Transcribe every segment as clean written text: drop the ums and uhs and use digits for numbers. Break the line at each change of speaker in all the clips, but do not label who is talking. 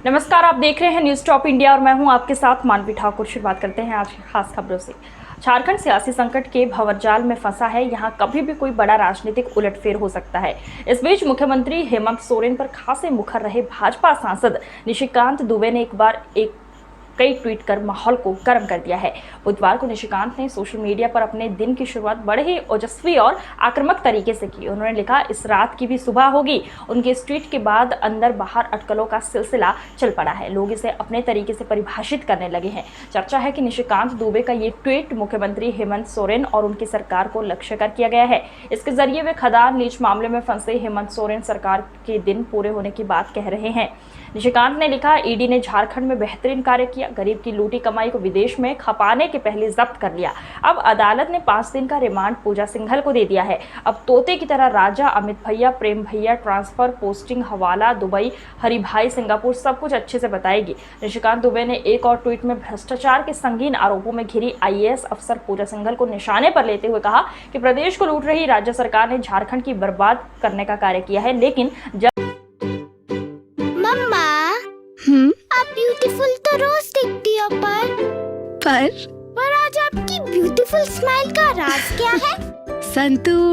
नमस्कार, आप देख रहे हैं न्यूज टॉप इंडिया और मैं हूं आपके साथ मानवी ठाकुर। शुरुआत करते हैं आज की खास खबरों से। झारखंड सियासी संकट के भंवरजाल में फंसा है। यहां कभी भी कोई बड़ा राजनीतिक उलटफेर हो सकता है। इस बीच मुख्यमंत्री हेमंत सोरेन पर खासे मुखर रहे भाजपा सांसद निशिकांत दुबे ने कई ट्वीट कर माहौल को गर्म कर दिया है। बुधवार को निशिकांत ने सोशल मीडिया पर अपने दिन की शुरुआत बड़े ही ओजस्वी और आक्रामक तरीके से की। उन्होंने लिखा, इस रात की भी सुबह होगी। उनके इस ट्वीट के बाद अंदर बाहर अटकलों का सिलसिला चल पड़ा है। लोग इसे अपने तरीके से परिभाषित करने लगे हैं। चर्चा है कि निशिकांत दुबे का ये ट्वीट मुख्यमंत्री हेमंत सोरेन और उनकी सरकार को लक्ष्य कर किया गया है। इसके जरिए वे खदान लीच मामले में फंसे हेमंत सोरेन सरकार के दिन पूरे होने की बात कह रहे हैं। निशिकांत ने लिखा, ईडी ने झारखंड में बेहतरीन कार्य किया। गरीब की लूटी कमाई को विदेश में खपाने के पहले जब्त कर लिया। अब अदालत ने 5 दिन का रिमांड पूजा सिंघल को दे दिया है। अब तोते की तरह राजा, अमित भैया, प्रेम भैया, ट्रांसफर, पोस्टिंग, हवाला, दुबई, हरि भाई, सिंगापुर, सब कुछ अच्छे से बताएगी। निशिकांत दुबे ने एक और ट्वीट में भ्रष्टाचार के संगीन आरोपों में घिरी IAS अफसर पूजा सिंघल को निशाने पर लेते हुए कहा कि प्रदेश को लूट रही राज्य सरकार ने झारखंड की बर्बाद करने का कार्य किया है। लेकिन
आप ब्यूटीफुल तो रोज दिखती हो, पर आज आपकी ब्यूटीफुल स्माइल का राज क्या है?
संतूर,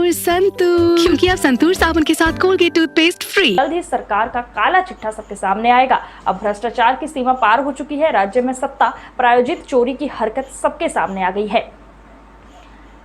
क्योंकि अब संतूर साबुन के साथ कोलगेट टूथपेस्ट फ्री।
जल्द ही सरकार का काला चिट्ठा सबके सामने आएगा। अब भ्रष्टाचार की सीमा पार हो चुकी है। राज्य में सत्ता प्रायोजित चोरी की हरकत सबके सामने आ गई है।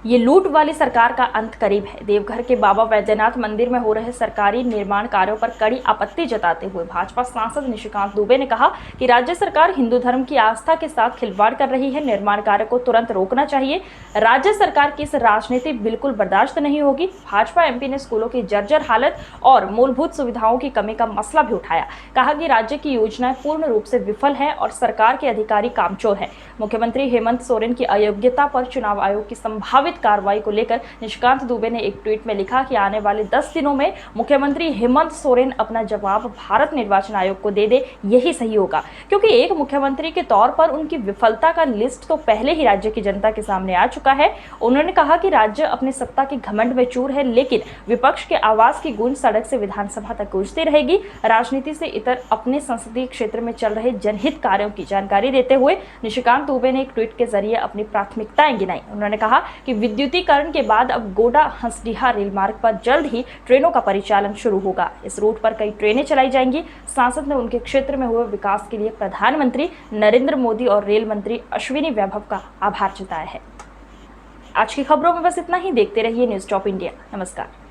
ये लूट वाली सरकार का अंत करीब है। देवघर के बाबा वैद्यनाथ मंदिर में हो रहे सरकारी निर्माण कार्यों पर कड़ी आपत्ति जताते हुए भाजपा सांसद निशिकांत दुबे ने कहा कि राज्य सरकार हिंदू धर्म की आस्था के साथ खिलवाड़ कर रही है। निर्माण कार्य को तुरंत रोकना चाहिए। राज्य सरकार की इस राजनीति बिल्कुल बर्दाश्त नहीं होगी। भाजपा MP ने स्कूलों की जर्जर हालत और मूलभूत सुविधाओं की कमी का मसला भी उठाया। कहा कि राज्य की योजनाएं पूर्ण रूप से विफल है और सरकार के अधिकारी कामचोर है। मुख्यमंत्री हेमंत सोरेन की अयोग्यता पर चुनाव आयोग की संभावित कार्रवाई को लेकर निशिकांत दुबे ने एक ट्वीट में लिखा कि आने वाले 10 दिनों में मुख्यमंत्री हेमंत सोरेन अपना जवाब भारत निर्वाचन आयोग को दे दे, यही सही होगा। क्योंकि एक मुख्यमंत्री के तौर पर उनकी विफलता का लिस्ट तो पहले ही राज्य की जनता के सामने आ चुका है। उन्होंने कहा कि राज्य अपनी सत्ता के घमंड में चूर है, लेकिन विपक्ष के आवाज की गूंज सड़क से विधानसभा तक गूंजती रहेगी। राजनीति से इतर अपने संसदीय क्षेत्र में चल रहे जनहित कार्यों की जानकारी देते हुए निशिकांत दुबे ने एक ट्वीट के जरिए अपनी प्राथमिकताएं गिनाई। उन्होंने कहा कि विद्युतीकरण के बाद अब गोडा हंसडीहा रेल मार्ग पर जल्द ही ट्रेनों का परिचालन शुरू होगा। इस रूट पर कई ट्रेनें चलाई जाएंगी। सांसद ने उनके क्षेत्र में हुए विकास के लिए प्रधानमंत्री नरेंद्र मोदी और रेल मंत्री अश्विनी वैभव का आभार जताया है। आज की खबरों में बस इतना ही। देखते रहिए न्यूज टॉप इंडिया। नमस्कार।